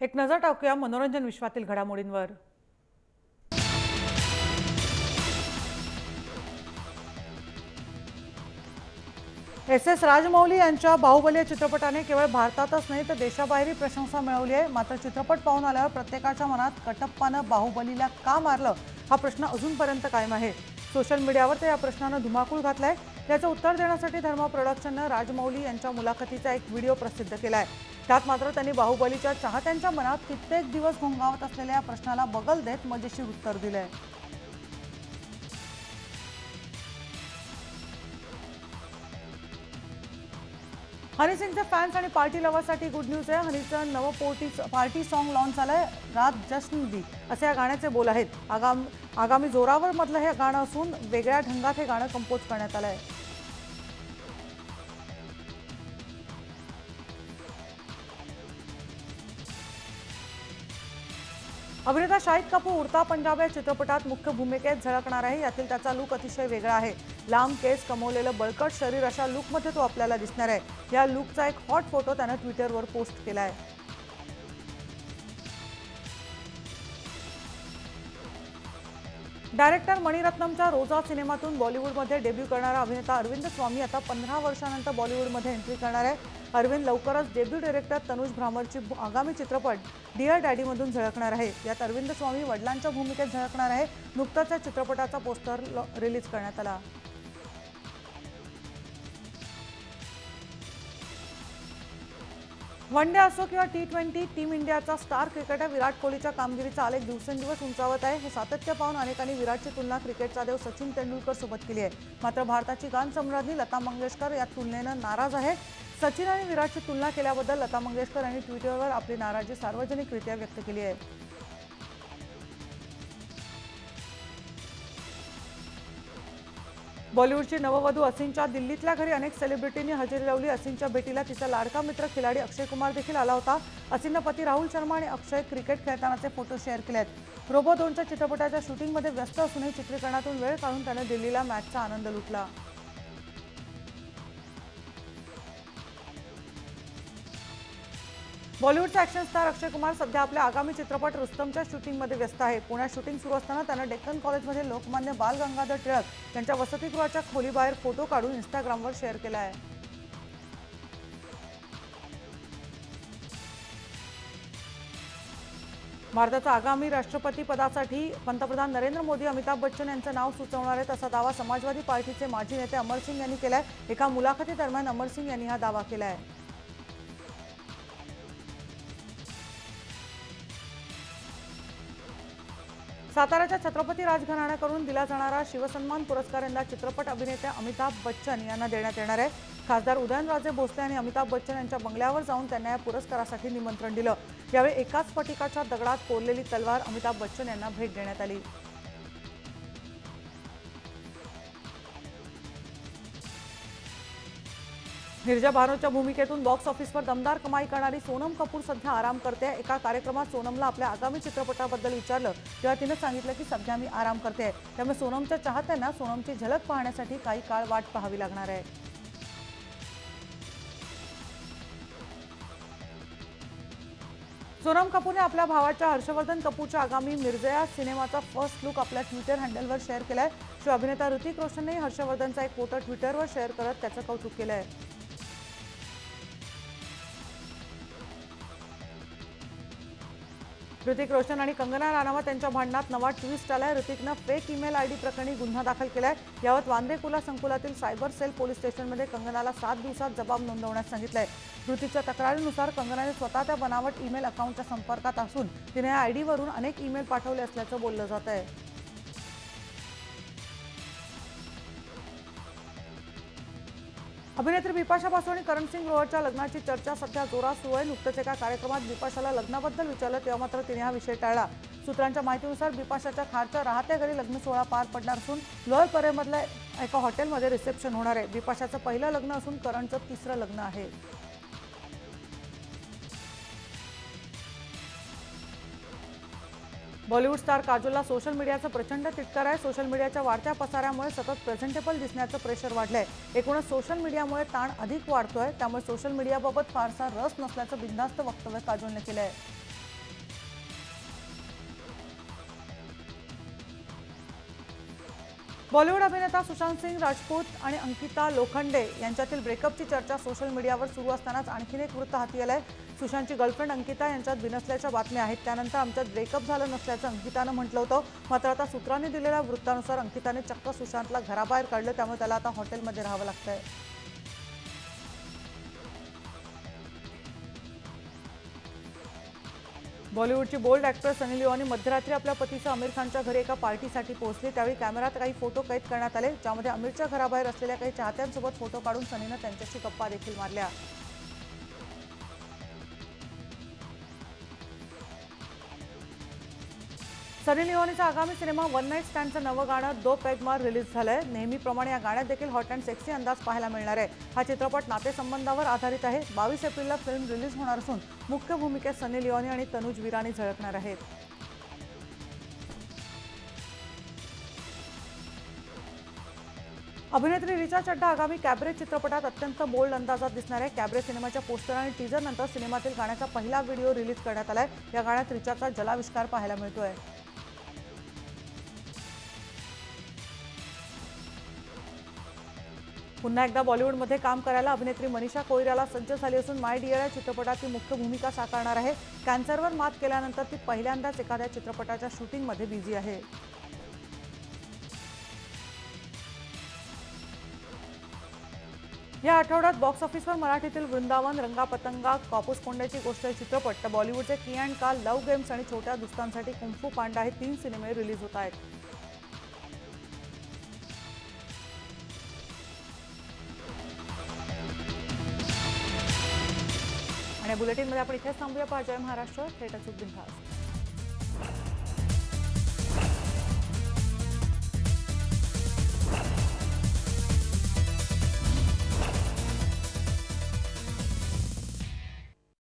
एक नजर टाकूया मनोरंजन विश्वातील घडामोडींवर। एस राजमौली यांच्या बाहुबली चित्रपटाने केवळ भारतातच नाही तर देशाबाहेरही प्रशंसा मिळवली आहे। मात्र चित्रपट पाहून आल्यावर प्रत्येकाच्या मनात कटप्पानं बाहुबलीला का मारलं हा प्रश्न अजूनपर्यंत कायम आहे। सोशल मीडियावर तर या प्रश्नानं धुमाकूळ घातलाय। याचं उत्तर देण्यासाठी धर्मा प्रोडक्शननं राजमौली यांच्या मुलाखतीचा एक व्हिडिओ प्रसिद्ध केलाय। त्यात मात्र त्यांनी बाहुबलीच्या चाहत्यांच्या मनात कित्येक दिवस घोंगावत असलेल्या प्रश्नाला बगल देत मजेशीर उत्तर दिलंय। हनी सिंगचे फॅन्स आणि पार्टी लव्हर्ससाठी गुड न्यूज आहे। हनीचं नवं पार्टी सॉन्ग लॉन्च झालंय। रात जश्न दी असे या गाण्याचे बोल आहेत। आगामी जोरावर मधलं हे गाणं असून वेगळ्या ढंगात हे गाणं कंपोज करण्यात आलंय। अभिनेता शाहिद कपूर उडता पंजाब या चित्रपटात मुख्य भूमिकेत झळकणार आहे। यातील त्याचा लुक अतिशय वेगळा आहे। लांब केस, कमवलेलं बळकट शरीर अशा लुकमध्ये तो आपल्याला दिसणार आहे। या लुकचा एक हॉट फोटो त्याने ट्विटरवर पोस्ट केला आहे। डायरेक्टर मणिरत्नमच्या रोजा सिनेमातून बॉलिवूडमध्ये डेब्यू करणारा अभिनेता अरविंद स्वामी आता 15 वर्षांनंतर बॉलिवूडमध्ये एंट्री करणार आहे। अरविंद लवकरच डेब्यू डायरेक्टर तनुज भ्रामरची आगामी चित्रपट डिअर डॅडीमधून झळकणार आहे। यात अरविंद स्वामी वडिलांच्या भूमिकेत झळकणार आहे। नुकताच या चित्रपटाचा पोस्टर रिलीज करण्यात आला। वनडे असो किंवा T20 टीम इंडियाचा स्टार क्रिकेटर विराट कोहलीच्या कामगिरीचा आलेख दिवसेंदिवस उंचावत आहे। हे सातत्य पाहून अनेकांनी विराटची तुलना क्रिकेटचा देव सचिन तेंडुलकर सोबत केली आहे। मात्र भारताची गान सम्राज्ञी लता मंगेशकर या तुलनेनं नाराज आहे। सचिन आणि विराटची तुलना केल्याबद्दल लता मंगेशकर यांनी ट्विटरवर आपली नाराजी सार्वजनिकरित्या व्यक्त केली आहे। बॉलिवूडची नववधू असिनच्या दिल्लीतल्या घरी अनेक सेलिब्रिटींनी हजेरी लावली। असिनच्या भेटीला तिचा लाडका मित्र खिलाडी अक्षय कुमार देखील आला होता। असिननं पती राहुल शर्मा आणि अक्षय क्रिकेट खेळतानाचे फोटो शेअर केले आहेत। रोबो 2च्या चित्रपटाच्या शूटिंगमध्ये व्यस्त असूनही चित्रीकरणातून वेळ काढून त्याने दिल्लीला मॅचचा आनंद लुटला। बॉलिवूडचा ॲक्शन स्टार अक्षय कुमार सध्या आपल्या आगामी चित्रपट रुस्तमच्या शूटिंगमध्ये व्यस्त आहे। पुण्यात शूटिंग सुरू असताना त्यानं डेक्कन कॉलेजमध्ये लोकमान्य बाल गंगाधर टिळक यांच्या वसतिगृहाच्या खोलीबाहेर फोटो काढून इंस्टाग्रामवर शेअर केला आहे। भारताचा आगामी राष्ट्रपती पदासाठी पंतप्रधान नरेंद्र मोदी अमिताभ बच्चन यांचं नाव सुचवणार आहेत असा दावा समाजवादी पार्टीचे माजी नेते अमर सिंग यांनी केलाय। एका मुलाखतीदरम्यान अमर सिंग यांनी हा दावा केला आहे। साताऱ्याच्या छत्रपती राजघराण्याकडून दिला जाणारा शिवसन्मान पुरस्कार यंदा चित्रपट अभिनेते अमिताभ बच्चन यांना देण्यात येणार आहे। खासदार उदयनराजे भोसले यांनी अमिताभ बच्चन यांच्या बंगल्यावर जाऊन त्यांना या पुरस्कारासाठी निमंत्रण दिलं। यावेळी एकाच स्फटिकाच्या दगडात कोरलेली तलवार अमिताभ बच्चन यांना भेट देण्यात आली। नीरजा भानोच्या भूमिकेतून बॉक्स ऑफिसवर दमदार कमाई करणारी सोनम कपूर सध्या आराम करते। एका कार्यक्रमात सोनमला आपल्या आगामी चित्रपटाबद्दल विचारलं तेव्हा तिने सांगितलं की सध्या मी आराम करते। त्यामुळे सोनमच्या चाहत्यांना सोनमची झलक पाहण्यासाठी काही काळ वाट पाहावी लागणार आहे। सोनम कपूरने आपल्या भावाच्या हर्षवर्धन कपूरच्या आगामी मिर्जया सिनेमाचा फर्स्ट लुक आपल्या ट्विटर हँडलवर शेअर केलाय। शिवाय अभिनेता ऋतिक रोशनने हर्षवर्धनचा एक फोटो ट्विटरवर शेअर करत त्याचं कौतुक केलंय। ऋतिक रोशन आणि कंगना राणावत यांच्या भांडणात नवा ट्विस्ट आलाय। ऋतिकनं फेक ईमेल आयडी प्रकरणी गुन्हा दाखल केलाय। यावत वांद्रेकुला संकुलातील सायबर सेल पोलीस स्टेशनमध्ये कंगनाला 7 दिवसात जबाब नोंदवण्यास सांगितलंय। ऋतिकच्या तक्रारीनुसार कंगनाने स्वतः त्या बनावट ईमेल अकाउंटच्या संपर्कात असून तिने या आयडीवरून अनेक ईमेल पाठवले असल्याचं बोललं जात आहे। अभिनेत्री बिपाशा बासू आणि करण सिंग ग्रोवरच्या लग्नाची चर्चा सध्या जोरात सुरू आहे। नुकतेच एका कार्यक्रमात बिपाशाला लग्नाबद्दल विचारलं तेव्हा मात्र तिने हा विषय टाळला। सूत्रांच्या माहितीनुसार बिपाशाच्या खारच्या राहत्या घरी लग्न सोहळा पार पडणार असून लोअर परेमधल्या एका हॉटेलमध्ये रिसेप्शन होणार आहे। बिपाशाचं पहिलं लग्न असून करणचं तिसरं लग्न आहे। बॉलिवूड स्टार काजोलला सोशल मीडियाचा प्रचंड तिटकार आहे। सोशल मीडियाच्या वाढत्या पसाऱ्यामुळे सतत प्रेझेंटेबल दिसण्याचं प्रेशर वाढलंय। एकूणच सोशल मीडियामुळे ताण अधिक वाढतोय। त्यामुळे सोशल मीडियाबाबत फारसा रस नसल्याचं बिनधास्त वक्तव्य काजोलने केलं आहे। बॉलिवूड अभिनेता सुशांत सिंग राजपूत आणि अंकिता लोखंडे यांच्यातील ब्रेकअपची चर्चा सोशल मीडियावर सुरू असतानाच आणखीन एक वृत्त हाती आलंय. सुशांतची गर्लफ्रेंड अंकिता यांच्यात बिनसल्याच्या बातम्या आहेत. त्यानंतर आमच्यात ब्रेकअप झालं नसल्याचं अंकितानं म्हटलं होतं. मात्र आता सूत्रांनी दिलेल्या वृत्तानुसार अंकिताने चक्क सुशांतला घराबाहेर काढलं. त्यामुळे त्याला आता हॉटेलमध्ये राहावं लागतंय. बॉलिवूडची बोल्ड ॲक्ट्रेस सनी लिओनी मध्यरात्री आपल्या पतीच्या आमिर खानच्या घरी एका पार्टीसाठी पोहोचली. त्यावेळी कॅमेऱ्यात काही फोटो कैद करण्यात आले, ज्यामध्ये आमिरच्या घराबाहेर असलेल्या काही चाहत्यांसोबत फोटो काढून सनीनं त्यांच्याशी गप्पा देखील मारल्या. सनी लिओनीचा आगामी सिनेमा वन नाईट स्टँडचं नवं गाणं दो पेग मार रिलीज झालंय. नेहमीप्रमाणे या गाण्यात देखील हॉट अँड सेक्सी अंदाज पाहायला मिळणार आहे. हा चित्रपट नातेसंबंधावर आधारित आहे. 22 एप्रिलला फिल्म रिलीज होणार असून मुख्य भूमिकेत सनी लिओनी आणि तनुज विरानी झळकणार आहेत. अभिनेत्री रिचा चड्ढा आगामी कॅबरे चित्रपटात अत्यंत बोल्ड अंदाजात दिसणार आहे. कॅबरे सिनेमाच्या पोस्टर आणि टीजर नंतर सिनेमातील गाण्याचा पहिला व्हिडिओ रिलीज करण्यात आलाय. या गाण्यात रिचाचा जलाविष्कार पाहायला मिळतोय. पुन्हा एकदा बॉलिवूडमध्ये काम करायला अभिनेत्री मनीषा कोइराला सज्ज झाली असून माय डिअर या चित्रपटात ती मुख्य भूमिका साकारणार आहे. कॅन्सरवर मात केल्यानंतर ती पहिल्यांदाच एखाद्या चित्रपटाच्या शूटिंगमध्ये बिझी आहे. या आठवड्यात बॉक्स ऑफिसवर मराठीतील वृंदावन, रंगा पतंगा, कापूस कोंड्याची गोष्ट चित्रपट, तर बॉलिवूडचे की अँड का, लव्ह गेम्स आणि छोट्या दुस्तांसाठी कुंफू पांडा हे 3 सिनेमे रिलीज होत आहेत. आणि बुलेटिनमध्ये आपण इथेच थांबूया. जय महाराष्ट्र. थेट अचूक बिनधास्त.